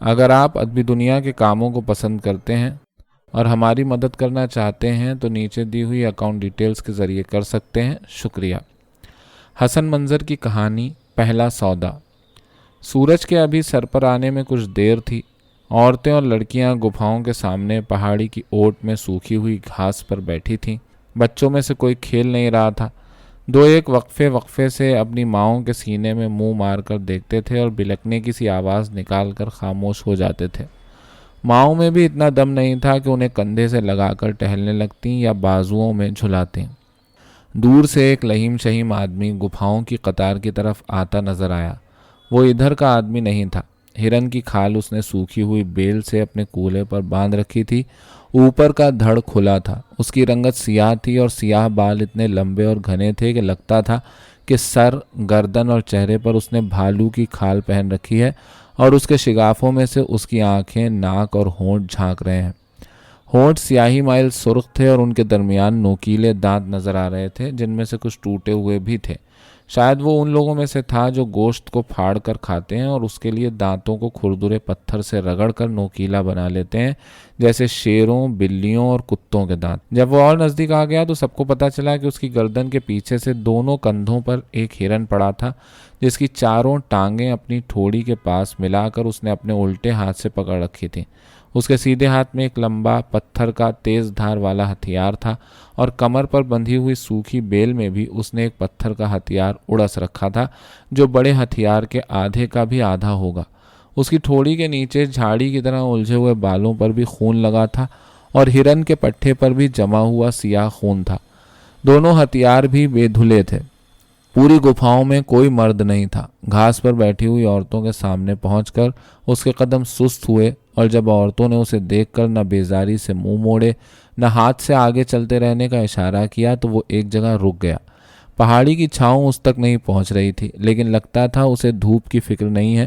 اگر آپ ادبی دنیا کے کاموں کو پسند کرتے ہیں اور ہماری مدد کرنا چاہتے ہیں تو نیچے دی ہوئی اکاؤنٹ ڈیٹیلز کے ذریعے کر سکتے ہیں۔ شکریہ۔ حسن منظر کی کہانی پہلا سودا۔ سورج کے ابھی سر پر آنے میں کچھ دیر تھی۔ عورتیں اور لڑکیاں گپھاؤں کے سامنے پہاڑی کی اوٹ میں سوکھی ہوئی گھاس پر بیٹھی تھیں۔ بچوں میں سے کوئی کھیل نہیں رہا تھا۔ دو ایک وقفے سے اپنی ماؤں کے سینے میں منہ مار کر دیکھتے تھے اور بلکنے کی سی آواز نکال کر خاموش ہو جاتے تھے۔ ماؤں میں بھی اتنا دم نہیں تھا کہ انہیں کندھے سے لگا کر ٹہلنے لگتیں یا بازوؤں میں جھلاتے۔ دور سے ایک لہیم شہیم آدمی گپھاؤں کی قطار کی طرف آتا نظر آیا۔ وہ ادھر کا آدمی نہیں تھا۔ ہرن کی کھال اس نے سوکھی ہوئی بیل سے اپنے کولے پر باندھ رکھی تھی۔ اوپر کا دھڑ کھلا تھا۔ اس کی رنگت سیاہ تھی اور سیاہ بال اتنے لمبے اور گھنے تھے کہ لگتا تھا کہ سر، گردن اور چہرے پر اس نے بھالو کی کھال پہن رکھی ہے اور اس کے شگافوں میں سے اس کی آنکھیں، ناک اور ہونٹ جھانک رہے ہیں۔ ہونٹ سیاہی مائل سرخ تھے اور ان کے درمیان نوکیلے دانت نظر آ رہے تھے جن میں سے کچھ ٹوٹے ہوئے بھی تھے۔ شاید وہ ان لوگوں میں سے تھا جو گوشت کو پھاڑ کر کھاتے ہیں اور اس کے لیے دانتوں کو کھردرے پتھر سے رگڑ کر نوکیلا بنا لیتے ہیں، جیسے شیروں، بلیوں اور کتوں کے دانت۔ جب وہ اور نزدیک آ گیا تو سب کو پتہ چلا کہ اس کی گردن کے پیچھے سے دونوں کندھوں پر ایک ہرن پڑا تھا جس کی چاروں ٹانگیں اپنی ٹھوڑی کے پاس ملا کر اس نے اپنے الٹے ہاتھ سے پکڑ رکھی تھیں۔ اس کے سیدھے ہاتھ میں ایک لمبا پتھر کا تیز دھار والا ہتھیار تھا اور کمر پر بندھی ہوئی سوکھی بیل میں بھی اس نے ایک پتھر کا ہتھیار اڑس رکھا تھا جو بڑے ہتھیار کے آدھے کا بھی آدھا ہوگا۔ اس کی ٹھوڑی کے نیچے جھاڑی کی طرح الجھے ہوئے بالوں پر بھی خون لگا تھا اور ہرن کے پٹھے پر بھی جمع ہوا سیاہ خون تھا۔ دونوں ہتھیار بھی بے دھلے تھے۔ پوری گپھاؤں میں کوئی مرد نہیں تھا۔ گھاس پر بیٹھی ہوئی عورتوں کے سامنے پہنچ کر اس کے قدم سست ہوئے اور جب عورتوں نے اسے دیکھ کر نہ بیزاری سے منہ موڑے نہ ہاتھ سے آگے چلتے رہنے کا اشارہ کیا تو وہ ایک جگہ رک گیا۔ پہاڑی کی چھاؤں اس تک نہیں پہنچ رہی تھی لیکن لگتا تھا اسے دھوپ کی فکر نہیں ہے۔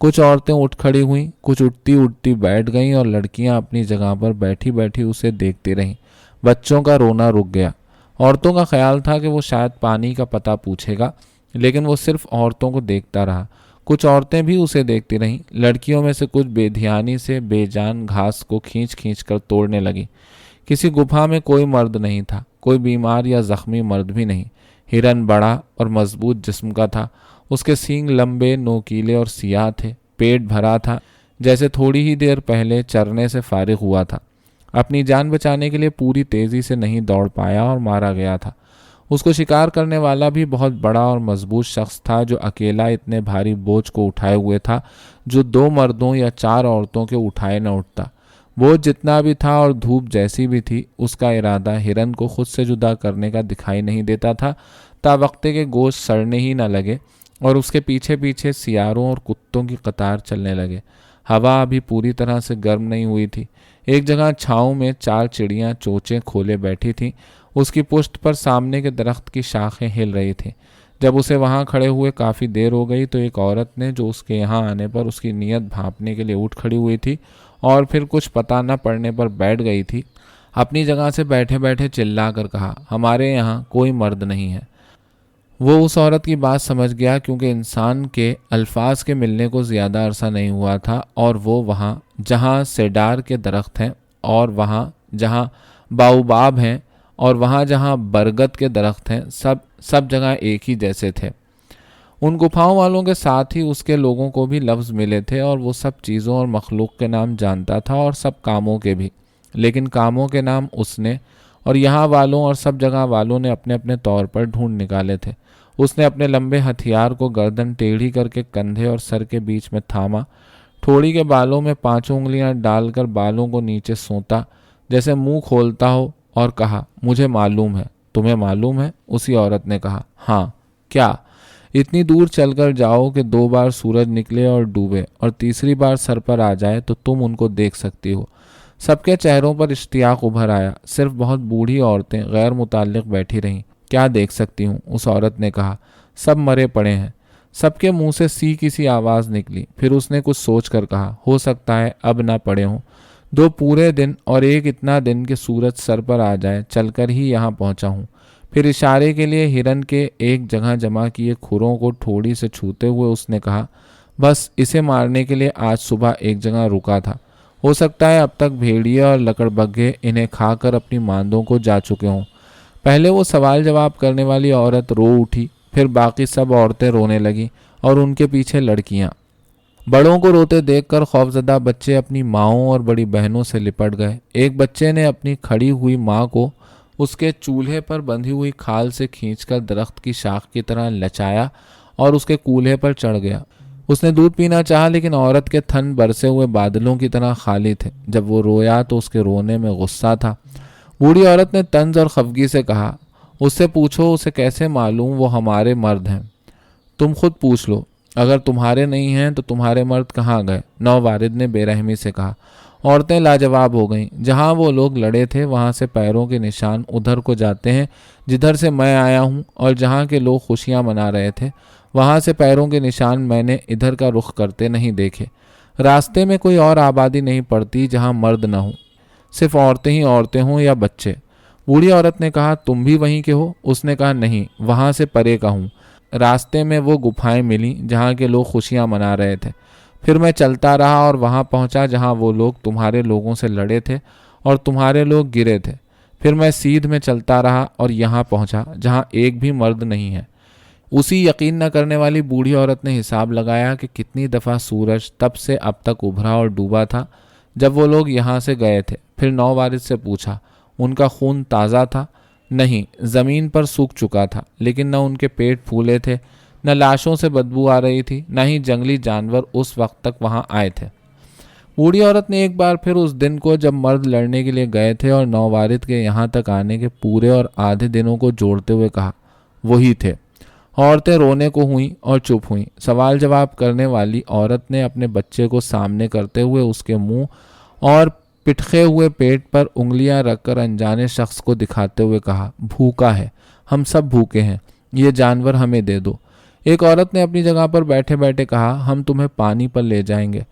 کچھ عورتیں اٹھ کھڑی ہوئیں، کچھ اٹھتی بیٹھ گئیں اور لڑکیاں اپنی جگہ پر بیٹھی بیٹھی اسے دیکھتی رہیں۔ بچوں کا رونا رک گیا۔ عورتوں کا خیال تھا کہ وہ شاید پانی کا پتہ پوچھے گا لیکن وہ صرف عورتوں کو دیکھتا رہا۔ کچھ عورتیں بھی اسے دیکھتی رہیں۔ لڑکیوں میں سے کچھ بے دھیانی سے بے جان گھاس کو کھینچ کر توڑنے لگیں۔ کسی گپھا میں کوئی مرد نہیں تھا، کوئی بیمار یا زخمی مرد بھی نہیں۔ ہرن بڑا اور مضبوط جسم کا تھا۔ اس کے سینگ لمبے، نوکیلے اور سیاہ تھے۔ پیٹ بھرا تھا، جیسے تھوڑی ہی دیر پہلے چرنے سے فارغ ہوا تھا۔ اپنی جان بچانے کے لیے پوری تیزی سے نہیں دوڑ پایا اور مارا گیا تھا۔ اس کو شکار کرنے والا بھی بہت بڑا اور مضبوط شخص تھا جو اکیلا اتنے بھاری بوجھ کو اٹھائے ہوئے تھا جو 2 مردوں یا 4 عورتوں کے اٹھائے نہ اٹھتا۔ بوجھ جتنا بھی تھا اور دھوپ جیسی بھی تھی، اس کا ارادہ ہرن کو خود سے جدا کرنے کا دکھائی نہیں دیتا تھا تا وقتے کے گوشت سڑنے ہی نہ لگے اور اس کے پیچھے پیچھے سیاروں اور کتوں کی قطار چلنے لگے۔ ہوا ابھی پوری طرح سے گرم نہیں ہوئی تھی۔ ایک جگہ چھاؤں میں 4 چڑیاں چوچیں کھولے بیٹھی تھیں۔ اس کی پشت پر سامنے کے درخت کی شاخیں ہل رہی تھیں۔ جب اسے وہاں کھڑے ہوئے کافی دیر ہو گئی تو ایک عورت نے جو اس کے یہاں آنے پر اس کی نیت بھانپنے کے لیے اٹھ کھڑی ہوئی تھی اور پھر کچھ پتہ نہ پڑنے پر بیٹھ گئی تھی، اپنی جگہ سے بیٹھے بیٹھے چلا کر کہا، ہمارے یہاں کوئی مرد نہیں ہے۔ وہ اس عورت کی بات سمجھ گیا کیونکہ انسان کے الفاظ کے ملنے کو زیادہ عرصہ نہیں ہوا تھا اور وہ وہاں جہاں سیڈار کے درخت ہیں اور وہاں جہاں باؤباب ہیں اور وہاں جہاں برگد کے درخت ہیں سب جگہ ایک ہی جیسے تھے۔ ان گپھاؤں والوں کے ساتھ ہی اس کے لوگوں کو بھی لفظ ملے تھے اور وہ سب چیزوں اور مخلوق کے نام جانتا تھا اور سب کاموں کے بھی، لیکن کاموں کے نام اس نے اور یہاں والوں اور سب جگہ والوں نے اپنے اپنے طور پر ڈھونڈ نکالے تھے۔ اس نے اپنے لمبے ہتھیار کو گردن ٹیڑھی کر کے کندھے اور سر کے بیچ میں تھاما، ٹھوڑی کے بالوں میں 5 انگلیاں ڈال کر بالوں کو نیچے سونتا جیسے منہ کھولتا ہو اور کہا، مجھے معلوم ہے۔ تمہیں معلوم ہے؟ اسی عورت نے کہا، ہاں۔ کیا؟ اتنی دور چل کر جاؤ کہ 2 بار سورج نکلے اور ڈوبے اور تیسری بار سر پر آ جائے تو تم ان کو دیکھ سکتی ہو۔ سب کے چہروں پر اشتیاق ابھر آیا۔ صرف بہت بوڑھی عورتیں غیر متعلق بیٹھی رہیں۔ کیا دیکھ سکتی ہوں؟ اس عورت نے کہا، سب مرے پڑے ہیں۔ سب کے منہ سے سی کسی آواز نکلی۔ پھر اس نے کچھ سوچ کر کہا، ہو سکتا ہے اب نہ پڑے ہوں۔ 2 پورے دن اور ایک اتنا دن کہ سورج سر پر آ جائے چل کر ہی یہاں پہنچا ہوں۔ پھر اشارے کے لیے ہرن کے ایک جگہ جمع کیے کھروں کو ٹھوڑی سے چھوتے ہوئے اس نے کہا، बस इसे मारने के लिए आज सुबह एक जगह रुका था। हो सकता है अब तक भेड़िए और लकड़बग्घे इन्हें खाकर अपनी मांदों को जा चुके हों। पहले वो सवाल जवाब करने वाली औरत रो उठी, फिर बाकी सब औरतें रोने लगीं और उनके पीछे लड़कियां। बड़ों को रोते देखकर खौफजदा बच्चे अपनी माँओं और बड़ी बहनों से लिपट गए। एक बच्चे ने अपनी खड़ी हुई माँ को उसके चूल्हे पर बंधी हुई खाल से खींचकर दरख्त की शाख की तरह लचाया और उसके कूल्हे पर चढ़ गया। उसने दूध पीना चाहा, लेकिन औरत के थन बरसे हुए बादलों की तरह खाली थे। जब वो रोया तो उसके रोने में गुस्सा था। बूढ़ी औरत ने तंज और खफगी से कहा, उससे पूछो, उसे कैसे मालूम वो हमारे मर्द हैं? तुम खुद पूछ लो, अगर तुम्हारे नहीं हैं तो तुम्हारे मर्द कहाँ गए? नौवारिद ने बेरहमी से कहा। औरतें लाजवाब हो गईं। जहाँ वो लोग लड़े थे वहाँ से पैरों के निशान उधर को जाते हैं जिधर से मैं आया हूँ, और जहाँ के लोग खुशियाँ मना रहे थे वहाँ से पैरों के निशान मैंने इधर का रुख करते नहीं देखे। रास्ते में कोई और आबादी नहीं पड़ती जहाँ मर्द न हो, सिर्फ औरतें ही औरतें हों या बच्चे। बूढ़ी औरत ने कहा, तुम भी वहीं के हो? उसने कहा, नहीं, वहाँ से परे का हूँ। रास्ते में वो गुफाएं मिली जहाँ के लोग खुशियाँ मना रहे थे। फिर मैं चलता रहा और वहाँ पहुँचा जहाँ वो लोग तुम्हारे लोगों से लड़े थे और तुम्हारे लोग गिरे थे। फिर मैं सीध में चलता रहा और यहाँ पहुँचा जहाँ एक भी मर्द नहीं है। उसी यकीन न करने वाली बूढ़ी औरत ने हिसाब लगाया कि कितनी दफ़ा सूरज तब से अब तक उभरा और डूबा था जब वो लोग यहाँ से गए थे। फिर नौवारिद से पूछा, उनका खून ताज़ा था? नहीं, ज़मीन पर सूख चुका था, लेकिन न उनके पेट फूले थे, न लाशों से बदबू आ रही थी, न ही जंगली जानवर उस वक्त तक वहाँ आए थे। बूढ़ी औरत ने एक बार फिर उस दिन को जब मर्द लड़ने के लिए गए थे और नौवारिद के यहाँ तक आने के पूरे और आधे दिनों को जोड़ते हुए कहा, वही थे। औरतें रोने को हुईं और चुप हुईं। सवाल जवाब करने वाली औरत ने अपने बच्चे को सामने करते हुए उसके मुंह और पिटखे हुए पेट पर उंगलियां रखकर अनजाने शख्स को दिखाते हुए कहा, भूखा है, हम सब भूखे हैं, ये जानवर हमें दे दो। एक औरत ने अपनी जगह पर बैठे बैठे कहा, हम तुम्हें पानी पर ले जाएंगे।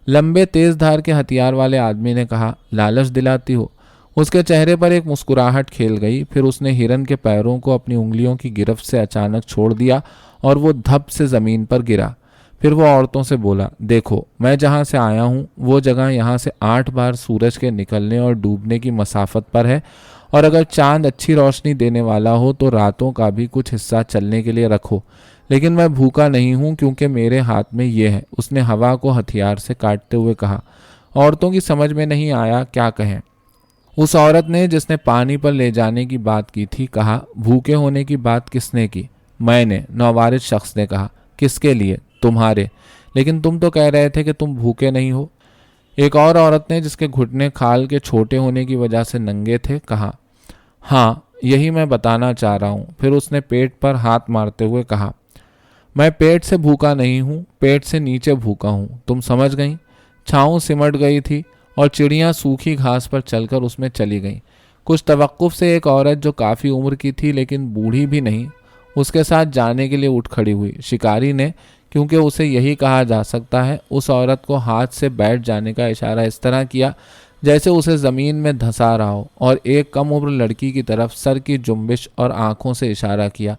लंबे तेज धार के हथियार वाले आदमी ने कहा, लालच दिलाती हो? उसके चेहरे पर एक मुस्कुराहट खेल गई। फिर उसने हिरन के पैरों को अपनी उंगलियों की गिरफ्त से अचानक छोड़ दिया और वो धप से ज़मीन पर गिरा। फिर वो औरतों से बोला, देखो, मैं जहाँ से आया हूँ वो जगह यहाँ से 8 बार सूरज के निकलने और डूबने की मसाफत पर है, और अगर चांद अच्छी रोशनी देने वाला हो तो रातों का भी कुछ हिस्सा चलने के लिए रखो। लेकिन मैं भूखा नहीं हूँ क्योंकि मेरे हाथ में ये है। उसने हवा को हथियार से काटते हुए कहा। औरतों की समझ में नहीं आया क्या कहें। उस औरत ने जिसने पानी पर ले जाने की बात की थी कहा, भूखे होने की बात किसने की? मैंने, नौवारिद शख्स ने कहा। किसके लिए? तुम्हारे। लेकिन तुम तो कह रहे थे कि तुम भूखे नहीं हो। एक और औरत ने जिसके घुटने खाल के छोटे होने की वजह से नंगे थे कहा, हाँ, यही मैं बताना चाह रहा हूँ। फिर उसने पेट पर हाथ मारते हुए कहा, मैं पेट से भूखा नहीं हूँ, पेट से नीचे भूखा हूँ। तुम समझ गई? छाँव सिमट गई थी और चिड़ियाँ सूखी घास पर चलकर उसमें चली गईं। कुछ तवक्कुफ से एक औरत जो काफ़ी उम्र की थी लेकिन बूढ़ी भी नहीं, उसके साथ जाने के लिए उठ खड़ी हुई। शिकारी ने, क्योंकि उसे यही कहा जा सकता है, उस औरत को हाथ से बैठ जाने का इशारा इस तरह किया जैसे उसे ज़मीन में धंसा रहा हो, और एक कम उम्र लड़की की तरफ सर की जुम्बिश और आंखों से इशारा किया।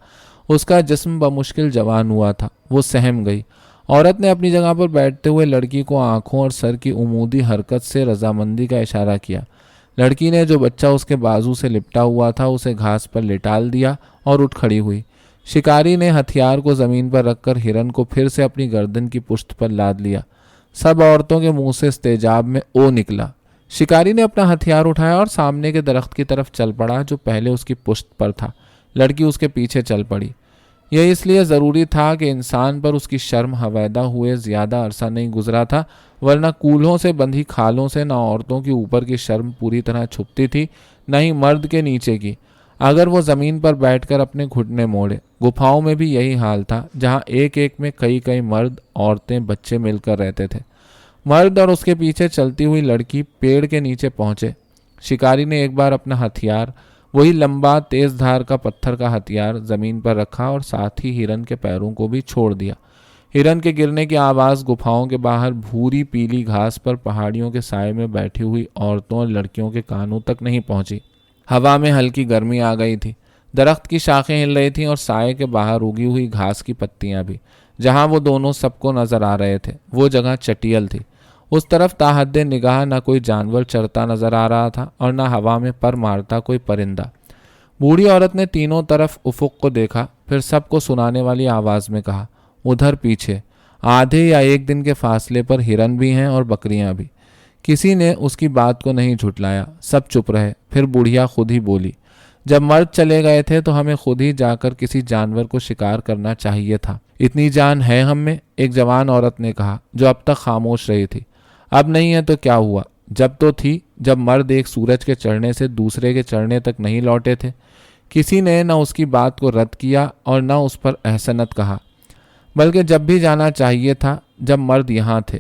उसका जिस्म बमुश्किल जवान हुआ था। वो सहम गई। औरत ने अपनी जगह पर बैठते हुए लड़की को आंखों और सर की उमूदी हरकत से रजामंदी का इशारा किया। लड़की ने जो बच्चा उसके बाजू से लिपटा हुआ था उसे घास पर लिटाल दिया और उठ खड़ी हुई। शिकारी ने हथियार को ज़मीन पर रखकर हिरन को फिर से अपनी गर्दन की पुश्त पर लाद लिया। सब औरतों के मुंह से इस्तेजाब में ओ निकला। शिकारी ने अपना हथियार उठाया और सामने के दरख्त की तरफ चल पड़ा जो पहले उसकी पुश्त पर था। लड़की उसके पीछे चल पड़ी। यह इसलिए ज़रूरी था कि इंसान पर उसकी शर्म हवैदा हुए ज़्यादा अरसा नहीं गुजरा था, वरना कूल्हों से बंधी खालों से न औरतों के ऊपर की शर्म पूरी तरह छुपती थी, न ही मर्द के नीचे की। अगर वो ज़मीन पर बैठकर अपने घुटने मोड़े। गुफाओं में भी यही हाल था, जहाँ एक एक में कई कई मर्द, औरतें, बच्चे मिलकर रहते थे। मर्द और उसके पीछे चलती हुई लड़की पेड़ के नीचे पहुँचे। शिकारी ने एक बार अपना हथियार, वही लंबा तेज धार का पत्थर का हथियार, ज़मीन पर रखा और साथ ही हिरन के पैरों को भी छोड़ दिया। हिरन के गिरने की आवाज़ गुफाओं के बाहर भूरी पीली घास पर पहाड़ियों के साए में बैठी हुई औरतों और लड़कियों के कानों तक नहीं पहुंची। हवा में हल्की गर्मी आ गई थी। दरख्त की शाखें हिल रही थीं और साए के बाहर उगी हुई घास की पत्तियां भी। जहां वो दोनों सबको नजर आ रहे थे वो जगह चटियल थी। उस तरफ ताहद्दे निगाह न कोई जानवर चरता नजर आ रहा था और न हवा में पर मारता कोई परिंदा। बूढ़ी औरत ने तीनों तरफ उफुक को देखा, फिर सबको सुनाने वाली आवाज में कहा, उधर पीछे आधे या एक दिन के फासले पर हिरन भी हैं और बकरियां भी। किसी ने उसकी बात को नहीं झुटलाया, सब चुप रहे। फिर बुढ़िया खुद ही बोली, जब मर्द चले गए थे तो हमें खुद ही जाकर किसी जानवर को शिकार करना चाहिए था। इतनी जान है हम में, एक जवान औरत ने कहा, जो अब तक खामोश रही थी। अब नहीं है तो क्या हुआ, जब तो थी, जब मर्द एक सूरज के चढ़ने से दूसरे के चढ़ने तक नहीं लौटे थे। किसी ने न उसकी बात को रद्द किया और न उस पर एहसनत कहा, बल्कि जब भी जाना चाहिए था जब मर्द यहाँ थे।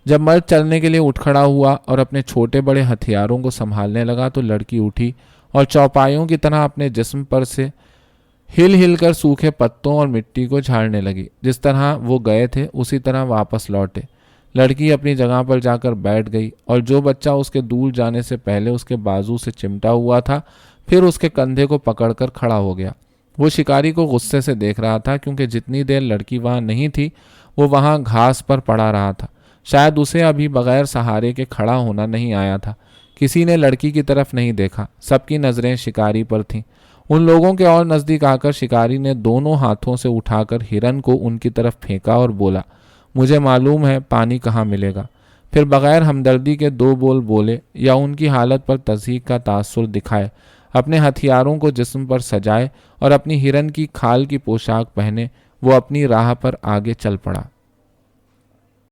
जब मर्द चलने के लिए उठ खड़ा हुआ और अपने छोटे बड़े हथियारों को संभालने लगा तो लड़की उठी और चौपाइयों की तरह अपने जिस्म पर से हिल हिल कर सूखे पत्तों और मिट्टी को झाड़ने लगी। जिस तरह वो गए थे उसी तरह वापस लौटे। लड़की अपनी जगह पर जाकर बैठ गई और जो बच्चा उसके दूर जाने से पहले उसके बाजू से चिमटा हुआ था फिर उसके कंधे को पकड़कर खड़ा हो गया। वो शिकारी को गुस्से से देख रहा था, क्योंकि जितनी देर लड़की वहां नहीं थी वो वहां घास पर पड़ा रहा था। शायद उसे अभी बगैर सहारे के खड़ा होना नहीं आया था। किसी ने लड़की की तरफ नहीं देखा, सबकी नजरें शिकारी पर थीं। उन लोगों के और नजदीक आकर शिकारी ने दोनों हाथों से उठाकर हिरन को उनकी तरफ फेंका और बोला, मुझे मालूम है पानी कहाँ मिलेगा। फिर बगैर हमदर्दी के दो बोल बोले या उनकी हालत पर तज़हीक का तासुर दिखाए अपने हथियारों को जिस्म पर सजाए और अपनी हिरन की खाल की पोशाक पहने वो अपनी राह पर आगे चल पड़ा।